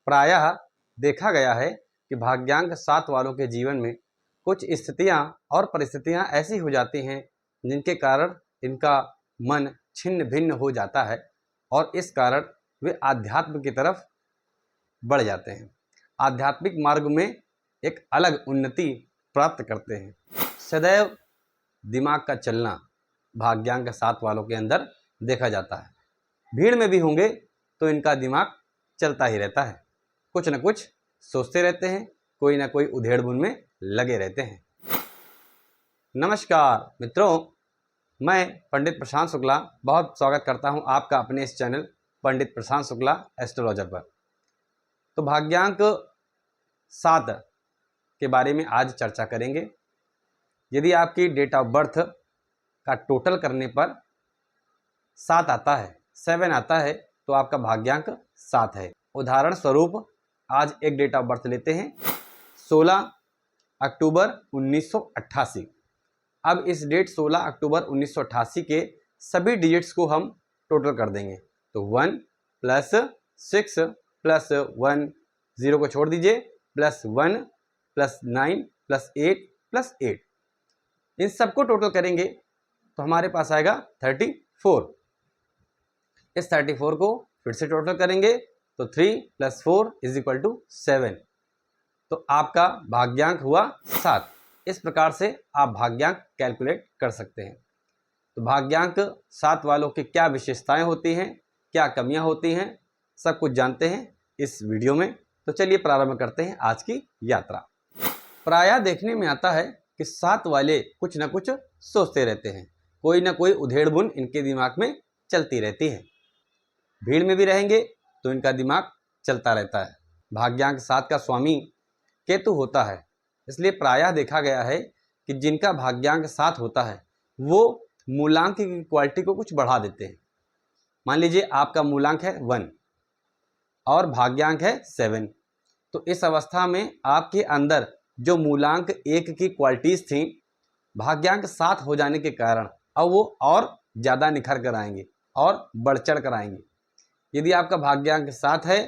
प्रायः देखा गया है कि भाग्यांक 7 वालों के जीवन में कुछ स्थितियां और परिस्थितियां ऐसी हो जाती हैं जिनके कारण इनका मन छिन्न भिन्न हो जाता है और इस कारण वे आध्यात्म की तरफ बढ़ जाते हैं, आध्यात्मिक मार्ग में एक अलग उन्नति प्राप्त करते हैं। सदैव दिमाग का चलना भाग्यांक 7 वालों के अंदर देखा जाता है। भीड़ में भी होंगे तो इनका दिमाग चलता ही रहता है, कुछ न कुछ सोचते रहते हैं, कोई ना कोई उधेड़-बुन में लगे रहते हैं। नमस्कार मित्रों, मैं पंडित प्रशांत शुक्ला बहुत स्वागत करता हूं आपका अपने इस चैनल पंडित प्रशांत शुक्ला एस्ट्रोलॉजर पर। तो भाग्यांक 7 के बारे में आज चर्चा करेंगे। यदि आपकी डेट ऑफ बर्थ का टोटल करने पर 7 आता है, 7 आता है, तो आपका भाग्यांक 7 है। उदाहरण स्वरूप आज एक डेट ऑफ बर्थ लेते हैं, 16 अक्टूबर 1988। अब इस डेट 16 अक्टूबर 1988 के सभी डिजिट्स को हम टोटल कर देंगे। तो 1 प्लस 6 प्लस 1, 0 को छोड़ दीजिए, प्लस 1 प्लस 9 प्लस 8 प्लस 8, इन सबको टोटल करेंगे तो हमारे पास आएगा 34। इस 34 को फिर से टोटल करेंगे तो 3 प्लस 4 इज इक्वल टू 7। तो आपका भाग्यांक हुआ 7। इस प्रकार से आप भाग्यांक कैलकुलेट कर सकते हैं। तो भाग्यांक 7 वालों की क्या विशेषताएं होती हैं, क्या कमियां होती हैं, सब कुछ जानते हैं इस वीडियो में। तो चलिए प्रारंभ करते हैं आज की यात्रा। प्रायः देखने में आता है कि 7 वाले कुछ न कुछ सोचते रहते हैं, कोई ना कोई उधेड़-बुन इनके दिमाग में चलती रहती है। भीड़ में भी रहेंगे तो इनका दिमाग चलता रहता है। भाग्यांक 7 का स्वामी केतु होता है, इसलिए प्रायः देखा गया है कि जिनका भाग्यांक 7 होता है वो मूलांक की क्वालिटी को कुछ बढ़ा देते हैं। मान लीजिए आपका मूलांक है 1 और भाग्यांक है 7, तो इस अवस्था में आपके अंदर जो मूलांक 1 की क्वालिटीज़ थी, भाग्यांक 7 हो जाने के कारण अब वो और ज़्यादा निखर कर आएंगे और बढ़ चढ़ कर आएंगे। यदि आपका भाग्यांक 7 है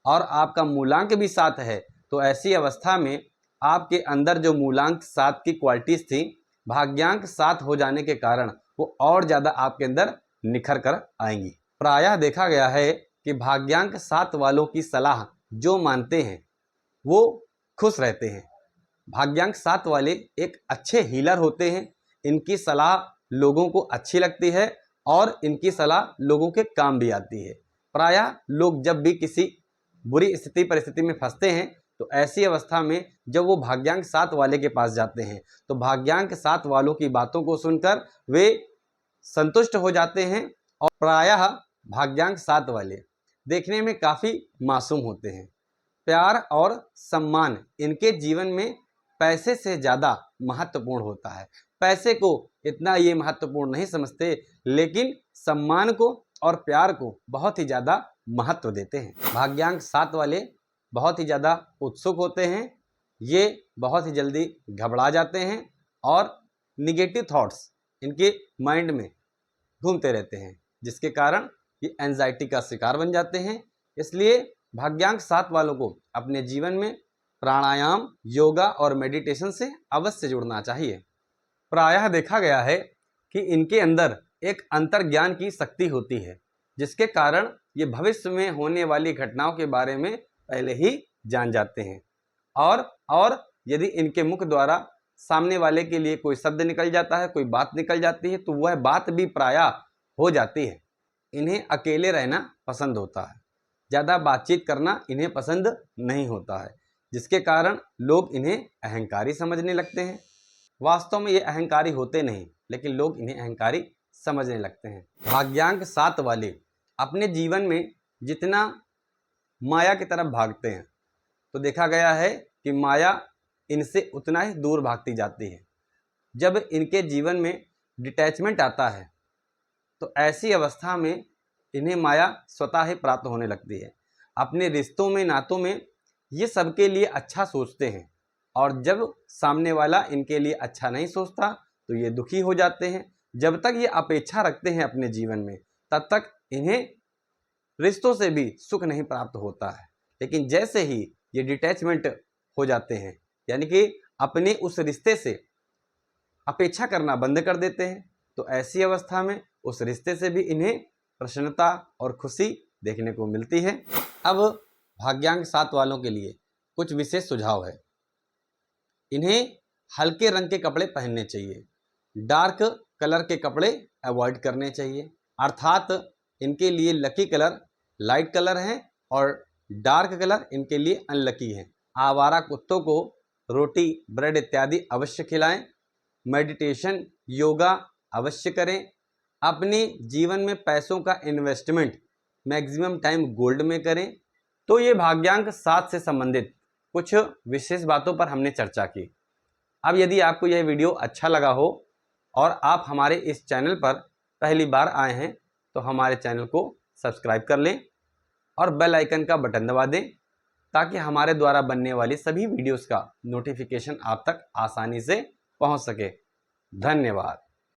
और आपका मूलांक भी 7 है, तो ऐसी अवस्था में आपके अंदर जो मूलांक 7 की क्वालिटीज़ थी, भाग्यांक 7 हो जाने के कारण वो और ज़्यादा आपके अंदर निखर कर आएंगी। प्रायः देखा गया है कि भाग्यांक 7 वालों की सलाह जो मानते हैं वो खुश रहते हैं। भाग्यांक 7 वाले एक अच्छे हीलर होते हैं, इनकी सलाह लोगों को अच्छी लगती है और इनकी सलाह लोगों के काम भी आती है। प्रायः लोग जब भी किसी बुरी स्थिति परिस्थिति में फंसते हैं तो ऐसी अवस्था में जब वो भाग्यांक 7 वाले के पास जाते हैं तो भाग्यांक 7 वालों की बातों को सुनकर वे संतुष्ट हो जाते हैं। और प्रायः भाग्यांक 7 वाले देखने में काफ़ी मासूम होते हैं। प्यार और सम्मान इनके जीवन में पैसे से ज़्यादा महत्वपूर्ण होता है। पैसे को इतना ये महत्वपूर्ण नहीं समझते, लेकिन सम्मान को और प्यार को बहुत ही ज़्यादा महत्व देते हैं। भाग्यांक 7 वाले बहुत ही ज़्यादा उत्सुक होते हैं, ये बहुत ही जल्दी घबरा जाते हैं और निगेटिव थॉट्स इनके माइंड में घूमते रहते हैं, जिसके कारण ये एंजाइटी का शिकार बन जाते हैं। इसलिए भाग्यांक 7 वालों को अपने जीवन में प्राणायाम, योगा और मेडिटेशन से अवश्य जुड़ना चाहिए। प्रायः देखा गया है कि इनके अंदर एक अंतर्ज्ञान की शक्ति होती है, जिसके कारण ये भविष्य में होने वाली घटनाओं के बारे में पहले ही जान जाते हैं। और यदि इनके मुख द्वारा सामने वाले के लिए कोई शब्द निकल जाता है, कोई बात निकल जाती है, तो वह बात भी प्रायः हो जाती है। इन्हें अकेले रहना पसंद होता है, ज़्यादा बातचीत करना इन्हें पसंद नहीं होता है, जिसके कारण लोग इन्हें अहंकारी समझने लगते हैं। वास्तव में ये अहंकारी होते नहीं, लेकिन लोग इन्हें अहंकारी समझने लगते हैं। भाग्यांक 7 वाले अपने जीवन में जितना माया की तरफ भागते हैं, तो देखा गया है कि माया इनसे उतना ही दूर भागती जाती है। जब इनके जीवन में डिटैचमेंट आता है तो ऐसी अवस्था में इन्हें माया स्वतः ही प्राप्त होने लगती है। अपने रिश्तों में, नातों में ये सबके लिए अच्छा सोचते हैं, और जब सामने वाला इनके लिए अच्छा नहीं सोचता तो ये दुखी हो जाते हैं। जब तक ये अपेक्षा रखते हैं अपने जीवन में, तब तक इन्हें रिश्तों से भी सुख नहीं प्राप्त होता है। लेकिन जैसे ही ये डिटैचमेंट हो जाते हैं, यानी कि अपने उस रिश्ते से अपेक्षा करना बंद कर देते हैं, तो ऐसी अवस्था में उस रिश्ते से भी इन्हें प्रसन्नता और खुशी देखने को मिलती है। अब भाग्यांक 7 वालों के लिए कुछ विशेष सुझाव है। इन्हें हल्के रंग के कपड़े पहनने चाहिए, डार्क कलर के कपड़े अवॉइड करने चाहिए, अर्थात इनके लिए लकी कलर लाइट कलर हैं और डार्क कलर इनके लिए अनलकी हैं। आवारा कुत्तों को रोटी, ब्रेड इत्यादि अवश्य खिलाएं। मेडिटेशन, योगा अवश्य करें। अपने जीवन में पैसों का इन्वेस्टमेंट मैक्सिमम टाइम गोल्ड में करें। तो ये भाग्यांक 7 से संबंधित कुछ विशेष बातों पर हमने चर्चा की। अब यदि आपको यह वीडियो अच्छा लगा हो और आप हमारे इस चैनल पर पहली बार आए हैं तो हमारे चैनल को सब्सक्राइब कर लें और बेल आइकन का बटन दबा दें, ताकि हमारे द्वारा बनने वाली सभी वीडियोस का नोटिफिकेशन आप तक आसानी से पहुंच सके। धन्यवाद।